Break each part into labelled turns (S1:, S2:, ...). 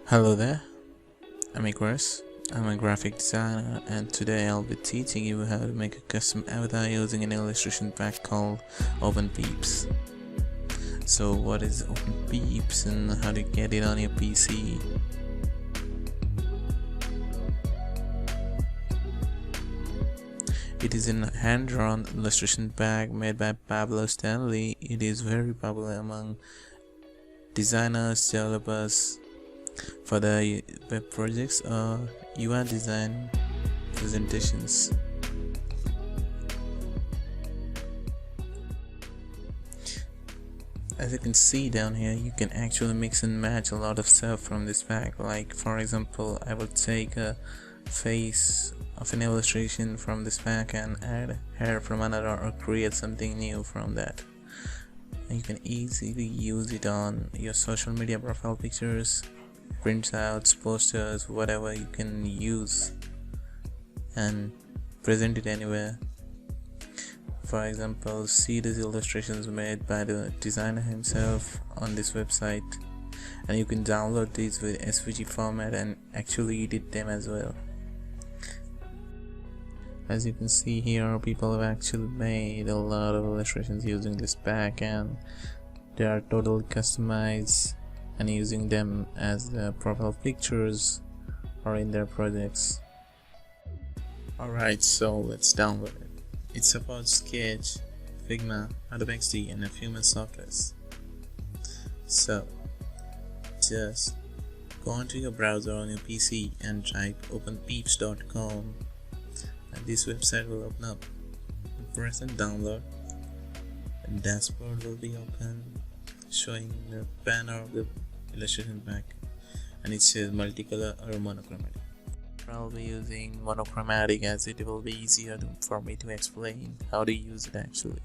S1: Hello there, I'm Icarus. I'm a graphic designer, and today I'll be teaching you how to make a custom avatar using an illustration pack called Open Peeps. So what is Open Peeps and how to get it on your PC? It is a hand-drawn illustration pack made by Pablo Stanley. It is very popular among designers, developers, for the web projects or UI design presentations. As you can see down here, you can actually mix and match a lot of stuff from this pack. Like for example, I will take a face of an illustration from this pack and add hair from another, or create something new from that. And you can easily use it on your social media profile pictures, printouts, posters, whatever you can use and present it anywhere. For example, see these illustrations made by the designer himself on this website, and you can download these with SVG format and actually edit them as well. As you can see here, people have actually made a lot of illustrations using this pack, and they are totally customized and using them as the profile pictures or in their projects. Alright, so let's download it. It supports Sketch, Figma, Adobe XD and a few more softwares. So just go onto your browser on your PC and type openpeeps.com, and this website will open up. Press and download. A dashboard will be open showing the banner of the illustration pack, and it says multicolor or monochromatic. I'll be using monochromatic as it will be easier for me to explain how to use it actually.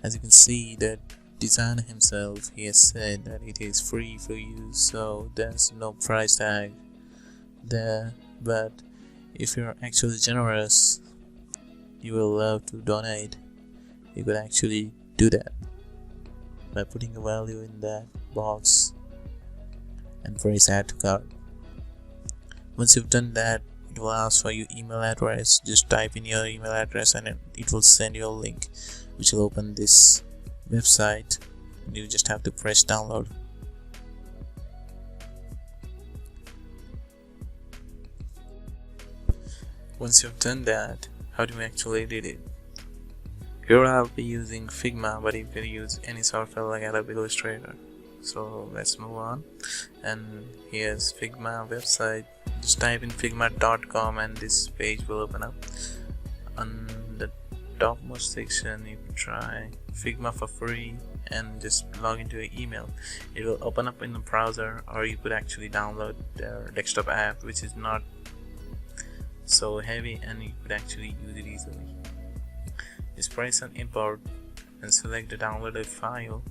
S1: As you can see, the designer himself, he has said that it is free for use, so there's no price tag there, but if you're actually generous, you will love to donate, you could actually do that by putting a value in that box and press add to cart. Once you've done that, it will ask for your email address. Just type in your email address and it will send you a link which will open this website, and you just have to press download. Once you've done that, how do you actually edit it? Here I'll be using Figma, but you can use any software like Adobe Illustrator. So let's move on, and here's Figma website. Just type in figma.com and this page will open up. On the topmost section, you can try Figma for free and just log into your email. It will open up in the browser, or you could actually download their desktop app, which is not so heavy and you could actually use it easily. Just press on import and select the downloaded file,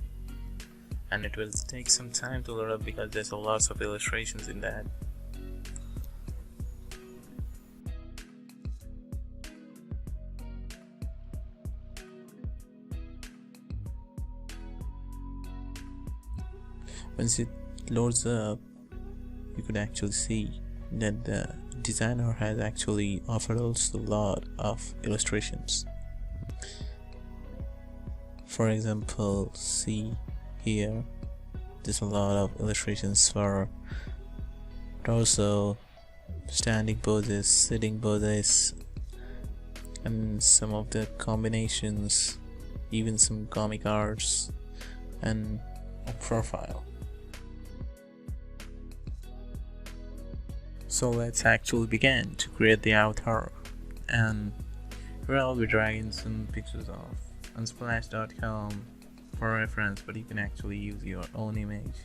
S1: and it will take some time to load up because there's a lot of illustrations in that. Once it loads up, you could actually see that the designer has actually offered us a lot of illustrations. For example, see here, there's a lot of illustrations for torso, standing poses, sitting poses, and some of the combinations, even some comic arts and a profile. So let's actually begin to create the avatar, and here I'll be dragging some pictures of unsplash.com for reference, but you can actually use your own image.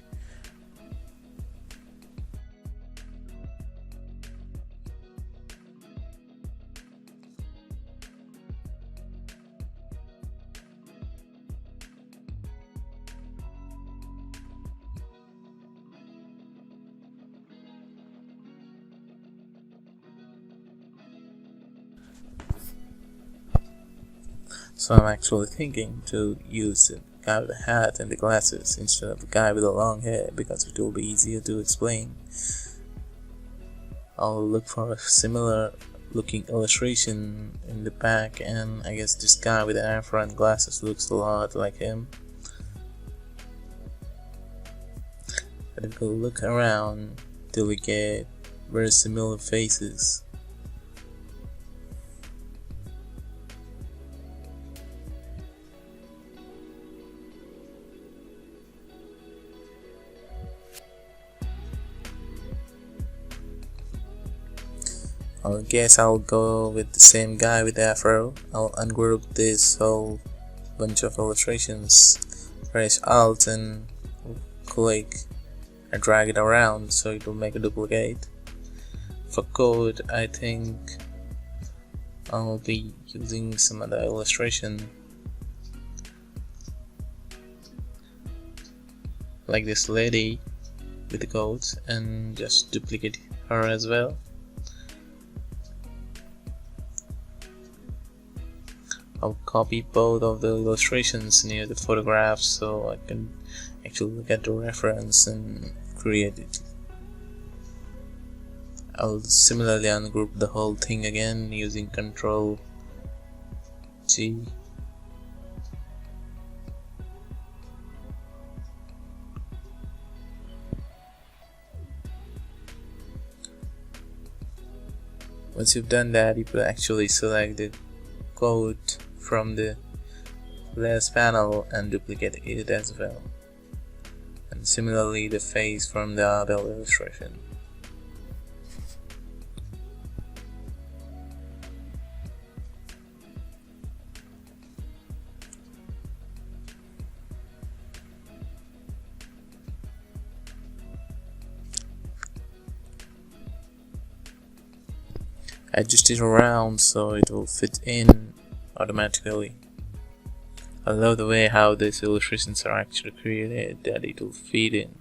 S1: So I'm actually thinking to use guy with a hat and the glasses instead of the guy with the long hair, because it will be easier to explain. I'll look for a similar looking illustration in the back, and I guess this guy with the afro and glasses looks a lot like him. But if we look around till we get very similar faces. I guess I'll go with the same guy with the afro. I'll ungroup this whole bunch of illustrations, press Alt and click and drag it around so it will make a duplicate. For code, I think I'll be using some other illustration like this lady with the code and just duplicate her as well. I'll copy both of the illustrations near the photographs so I can actually look at the reference and create it. I'll similarly ungroup the whole thing again using Ctrl G. Once you've done that, you could actually select the code from the layers panel and duplicate it as well, and similarly the face from the other illustration. Adjust it around so it will fit in automatically. I love the way how these illustrations are actually created, that it will fit in.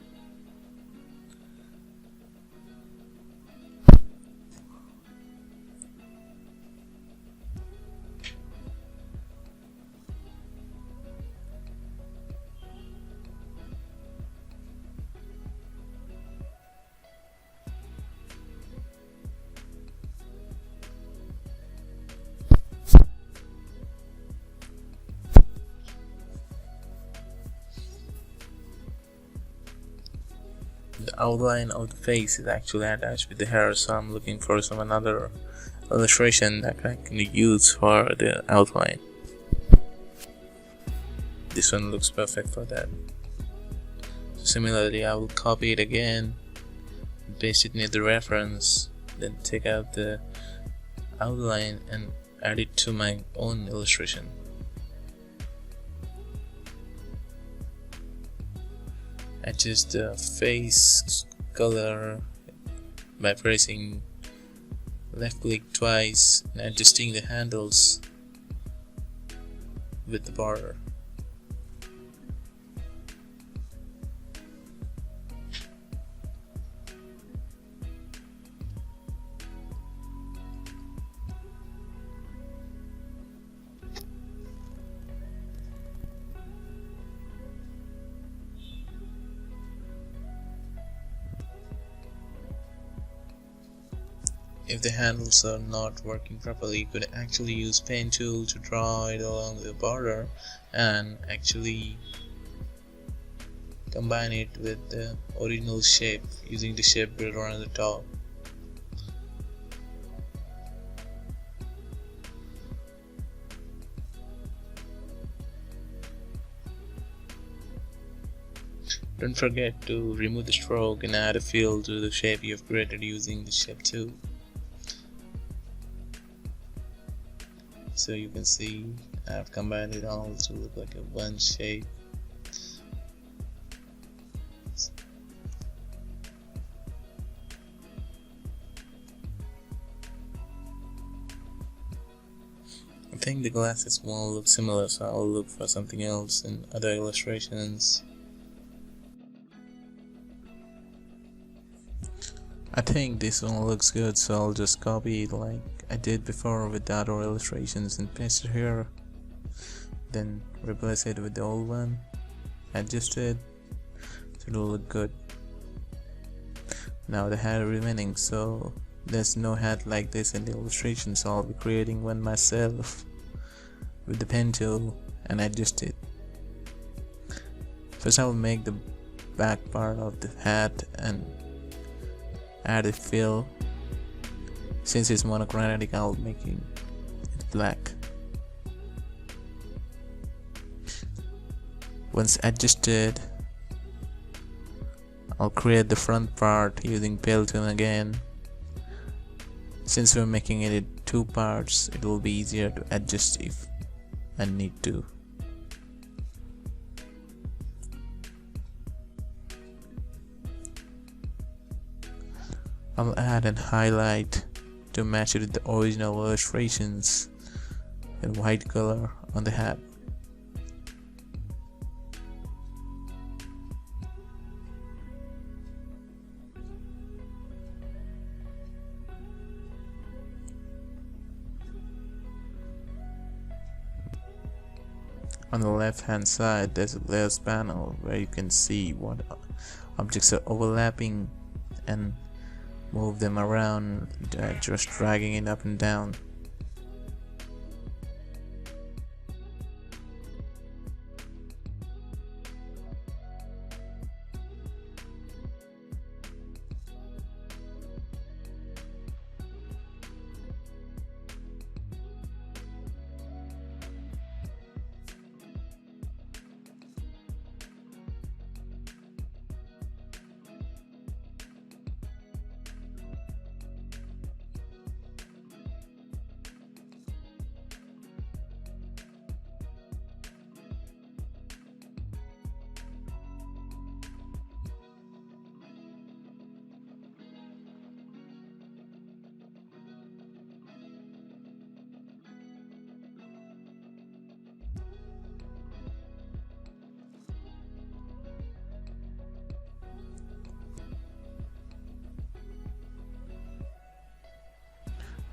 S1: The outline of the face is actually attached with the hair, so I'm looking for some another illustration that I can use for the outline. This one looks perfect for that. So similarly, I will copy it again, paste it near the reference, then take out the outline and add it to my own illustration. Adjust the face color by pressing left click twice and adjusting the handles with the border. If the handles are not working properly, you could actually use pen tool to draw it along the border and actually combine it with the original shape using the shape builder on the top. Don't forget to remove the stroke and add a fill to the shape you have created using the shape tool. So you can see I've combined it all to look like a one shape. I think the glasses won't look similar, so I'll look for something else in other illustrations. I think this one looks good, so I'll just copy it like I did before with the other illustrations and paste it here. then replace it with the old one, adjust it so it'll look good. Now the head remaining, so there's no head like this in the illustration, so I'll be creating one myself with the pen tool and adjust it. First I will make the back part of the hat and add a fill. Since it's monochromatic, I'll make it black. Once adjusted, I'll create the front part using pale tone again. Since we're making it two parts, it will be easier to adjust if I need to. I'll add an highlight to match it with the original illustrations in white color on the hat. On the left hand side there's a layers panel where you can see what objects are overlapping and move them around, just dragging it up and down.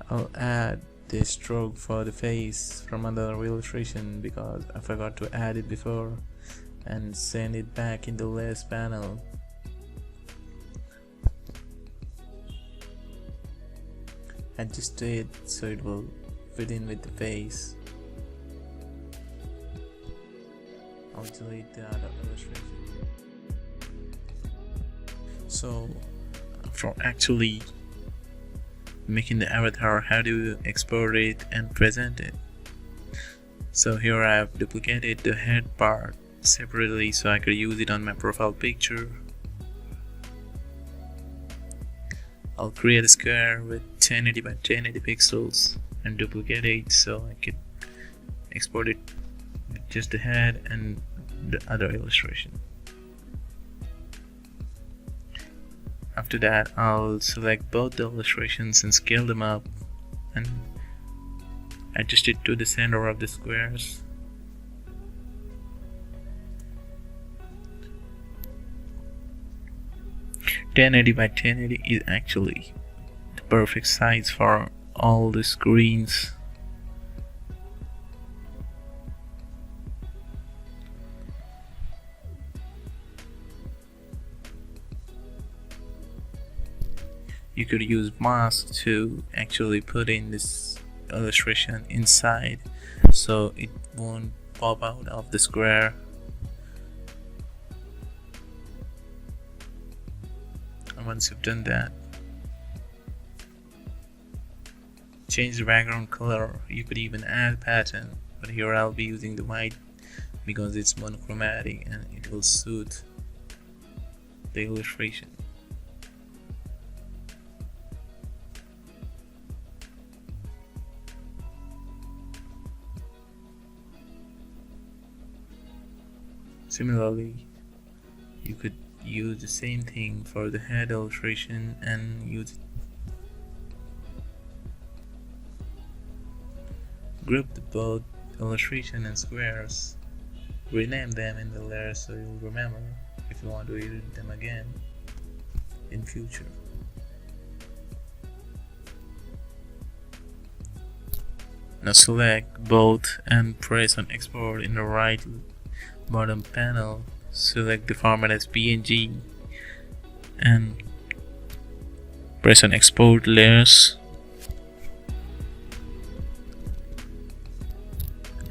S1: I'll add the stroke for the face from another illustration because I forgot to add it before, and send it back in the layers panel. Adjust it so it will fit in with the face. I'll delete the other illustration. So for actually making the avatar, how do you export it and present it? So here I have duplicated the head part separately so I could use it on my profile picture. I'll create a square with 1080 by 1080 pixels and duplicate it so I could export it with just the head and the other illustration. After that, I'll select both the illustrations and scale them up and adjust it to the center of the squares. .1080 by 1080 is actually the perfect size for all the screens. You could use mask to actually put in this illustration inside so it won't pop out of the square. And once you've done that, change the background color. You could even add pattern, but here I'll be using the white because it's monochromatic and it will suit the illustration. Similarly, you could use the same thing for the head illustration and use group the both illustration and squares, rename them in the layer so you'll remember if you want to edit them again in future. Now select both and press on export in the right bottom panel. Select the format as PNG and press on export layers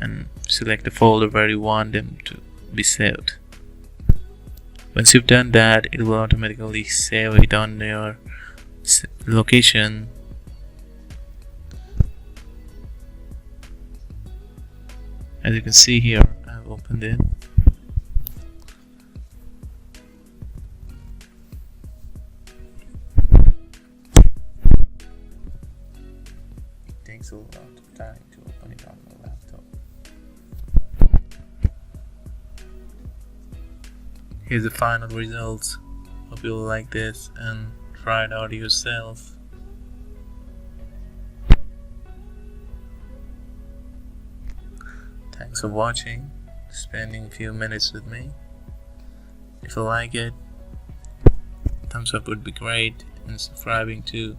S1: and select the folder where you want them to be saved. Once you've done that, it will automatically save it on your location. As you can see here, I've opened it. It takes a lot of time to open it on the laptop. Here's the final results. Hope you'll like this and try it out yourself. Thanks for watching, spending a few minutes with me. If you like it, thumbs up would be great, and subscribing too.